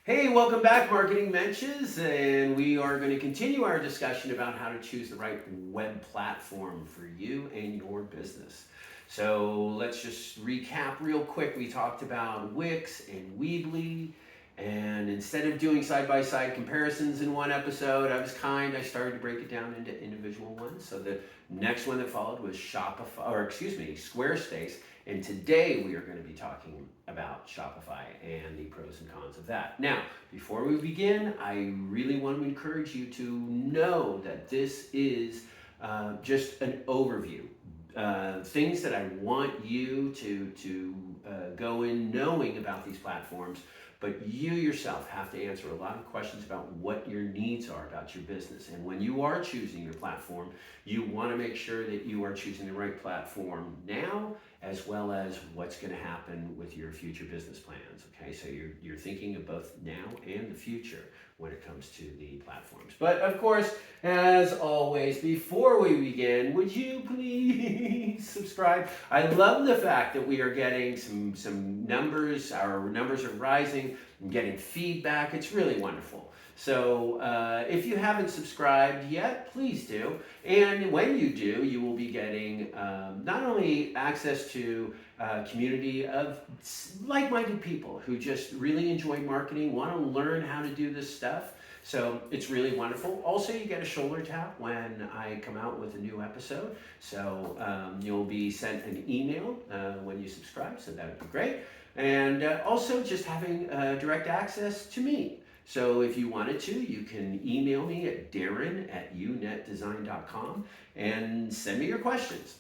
Hey, welcome back, Marketing Mensches, and we are going to continue our discussion about how to choose the right web platform for you and your business. So let's just recap real quick. We talked about Wix and Weebly, and instead of doing side-by-side comparisons in one episode, I started to break it down into individual ones. So the next one that followed was Squarespace. And today we are going to be talking about Shopify and the pros and cons of that. Now, before we begin, I really want to encourage you to know that this is just an overview. Things that I want you to go in knowing about these platforms, but you yourself have to answer a lot of questions about what your needs are about your business. And when you are choosing your platform, you want to make sure that you are choosing the right platform now, as well as what's going to happen with your future business plans. Okay, so you're thinking of both now and the future when it comes to the platforms. But of course, as always, before we begin, would you please subscribe? I love the fact that we are getting some numbers. Our numbers are rising. I'm getting feedback. It's really wonderful. So if you haven't subscribed yet, please do. And when you do, you will be getting not only access to a community of like-minded people who just really enjoy marketing, want to learn how to do this stuff. So it's really wonderful. Also, you get a shoulder tap when I come out with a new episode. So you'll be sent an email when you subscribe, so that would be great. And also just having direct access to me. So if you wanted to, you can email me at darren@unetdesign.com and send me your questions.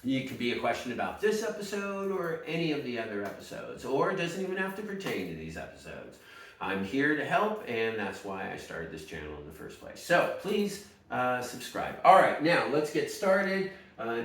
It could be a question about this episode or any of the other episodes, or it doesn't even have to pertain to these episodes. I'm here to help, and that's why I started this channel in the first place. So please subscribe. All right, now let's get started.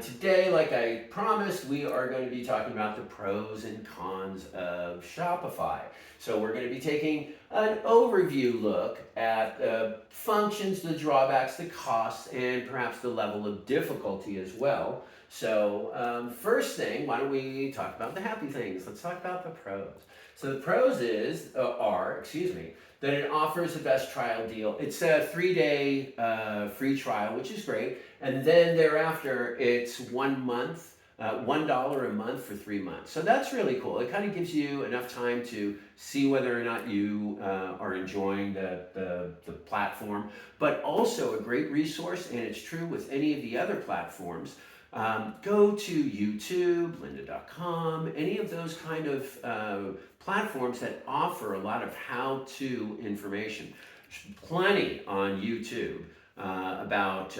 Today, like I promised, we are going to be talking about the pros and cons of Shopify. So we're going to be taking an overview look at the functions, the drawbacks, the costs, and perhaps the level of difficulty as well. So first thing, why don't we talk about the happy things? Let's talk about the pros. So the pros are that it offers the best trial deal. It's a 3-day free trial, which is great. And then thereafter, it's 1 month, $1 a month for 3 months. So that's really cool. It kind of gives you enough time to see whether or not you are enjoying the platform, but also a great resource, and it's true with any of the other platforms. Go to YouTube, lynda.com, any of those kind of platforms that offer a lot of how-to information. Plenty on YouTube about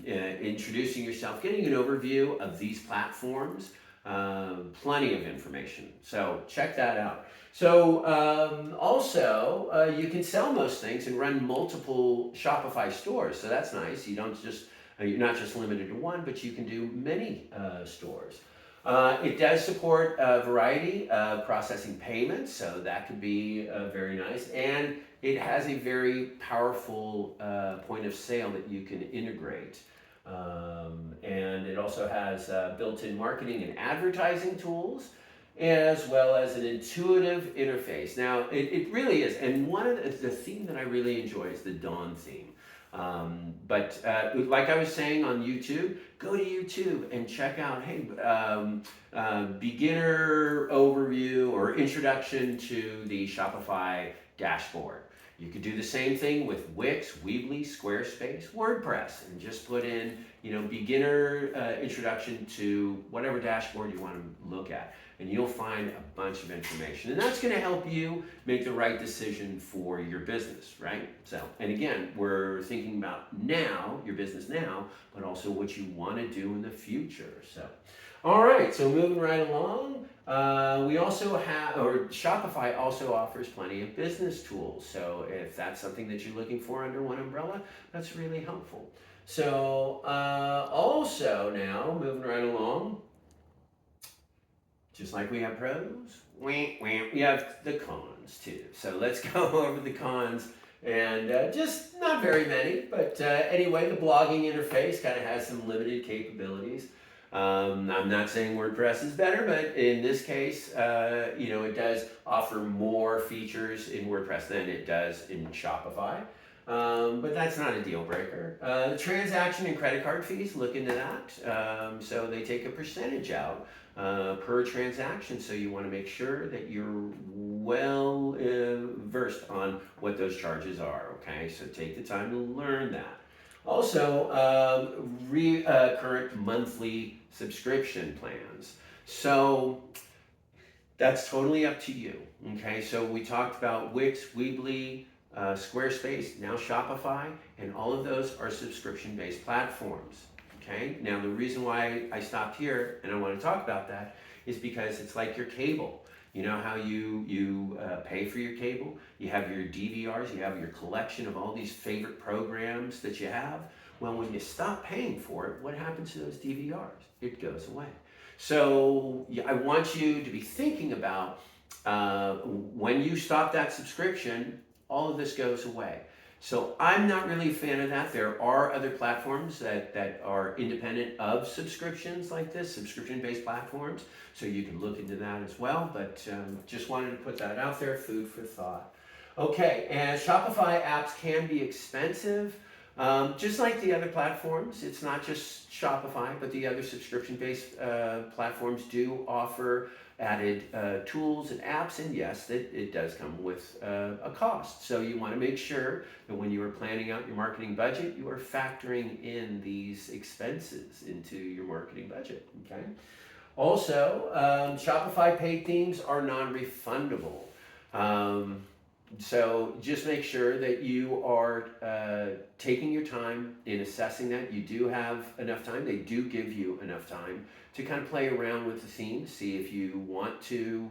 introducing yourself, getting an overview of these platforms, plenty of information. So check that out. So also, you can sell most things and run multiple Shopify stores. So that's nice. You're not just limited to one, but you can do many stores. It does support a variety of processing payments, so that could be very nice. And it has a very powerful point of sale that you can integrate. And it also has built-in marketing and advertising tools, as well as an intuitive interface. Now, it really is. And one of the theme that I really enjoy is the Dawn theme. But like I was saying on YouTube, go to YouTube and check out, beginner overview or introduction to the Shopify dashboard. You could do the same thing with Wix, Weebly, Squarespace, WordPress, and just put in, beginner introduction to whatever dashboard you want to look at. And you'll find a bunch of information. And that's going to help you make the right decision for your business, right? So, and again, we're thinking about now, your business now, but also what you want to do in the future. So, all right, so moving right along, Shopify also offers plenty of business tools. So if that's something that you're looking for under one umbrella, that's really helpful. So also now, moving right along, just like we have pros, we have the cons too. So let's go over the cons, and just not very many, but anyway, the blogging interface kind of has some limited capabilities. I'm not saying WordPress is better, but in this case, it does offer more features in WordPress than it does in Shopify. But that's not a deal breaker. The transaction and credit card fees, look into that. So they take a percentage out per transaction. So you want to make sure that you're well versed on what those charges are. Okay, so take the time to learn that. Also, recurrent monthly subscription plans. So that's totally up to you. Okay, so we talked about Wix, Weebly, Squarespace, now Shopify, and all of those are subscription-based platforms. Okay, now the reason why I stopped here and I want to talk about that is because it's like your cable. You know how you pay for your cable? You have your DVRs, you have your collection of all these favorite programs that you have. Well, when you stop paying for it, what happens to those DVRs? It goes away. So I want you to be thinking about when you stop that subscription, all of this goes away. So I'm not really a fan of that. There are other platforms that are independent of subscriptions like this, subscription-based platforms. So you can look into that as well. But just wanted to put that out there, food for thought. Okay, and Shopify apps can be expensive. Just like the other platforms, it's not just Shopify, but the other subscription-based platforms do offer added tools and apps, and yes, it does come with a cost. So you want to make sure that when you are planning out your marketing budget, you are factoring in these expenses into your marketing budget, okay? Also, Shopify paid themes are non-refundable. So just make sure that you are taking your time in assessing that. You do have enough time. They do give you enough time to kind of play around with the theme, see if you want to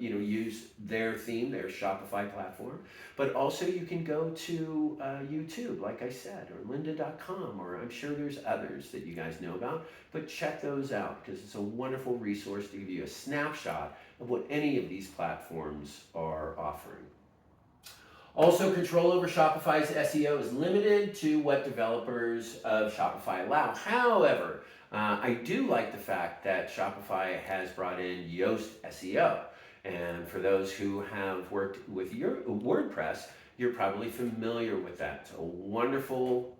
use their theme, their Shopify platform. But also you can go to YouTube, like I said, or lynda.com, or I'm sure there's others that you guys know about. But check those out because it's a wonderful resource to give you a snapshot of what any of these platforms are offering. Also, control over Shopify's SEO is limited to what developers of Shopify allow. However, I do like the fact that Shopify has brought in Yoast SEO. And for those who have worked with your WordPress, you're probably familiar with that. It's a wonderful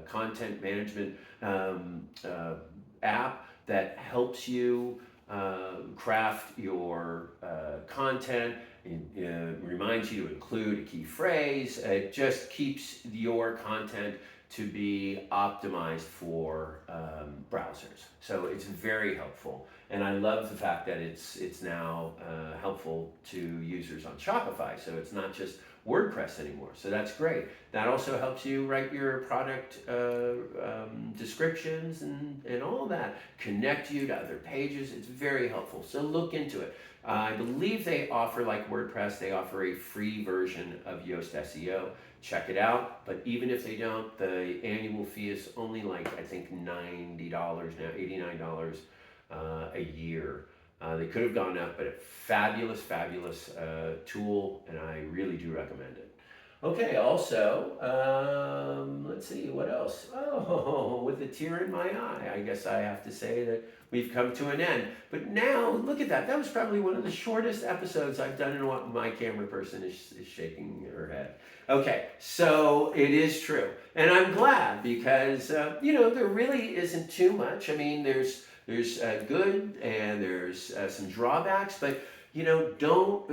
content management app that helps you craft your content. It reminds you to include a key phrase. It just keeps your content to be optimized for browsers. So it's very helpful. And I love the fact that it's now helpful to users on Shopify. So it's not just WordPress anymore. So that's great. That also helps you write your product descriptions and all that. Connect you to other pages. It's very helpful. So look into it. I believe they offer, like WordPress, they offer a free version of Yoast SEO. Check it out. But even if they don't, the annual fee is only like, I think, $90 now, $89 a year. They could have gone up, but a fabulous, fabulous tool, and I really do recommend it. Okay, also, let's see, what else? Oh, with a tear in my eye, I guess I have to say that we've come to an end. But now, look at that. That was probably one of the shortest episodes I've done in a while. My camera person is shaking her head. Okay, so it is true. And I'm glad because, there really isn't too much. I mean, there's good and there's some drawbacks, but don't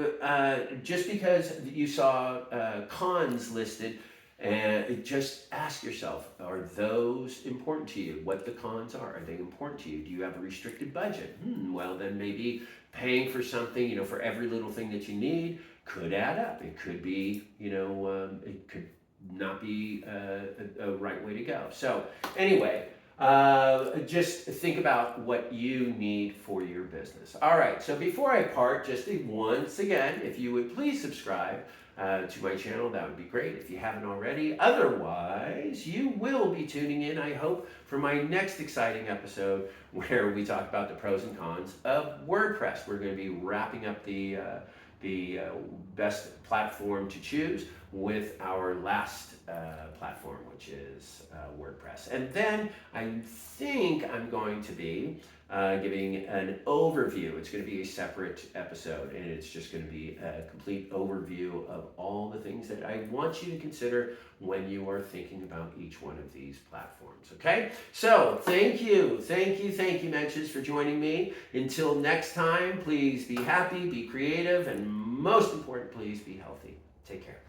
just because you saw cons listed, and just ask yourself, are those important to you? What the cons are they important to you? Do you have a restricted budget? Well, then maybe paying for something, for every little thing that you need could add up. It could be, it could not be a right way to go. So anyway, just think about what you need for your business. All right, so before I part, just once again, if you would please subscribe to my channel, that would be great if you haven't already. Otherwise, you will be tuning in, I hope, for my next exciting episode where we talk about the pros and cons of WordPress. We're going to be wrapping up the best platform to choose with our last platform, which is WordPress. And then I think I'm going to be giving an overview. It's going to be a separate episode, and it's just going to be a complete overview of all the things that I want you to consider when you are thinking about each one of these platforms. Okay? So thank you, Menches, for joining me. Until next time, please be happy, be creative, and most important, please be healthy. Take care.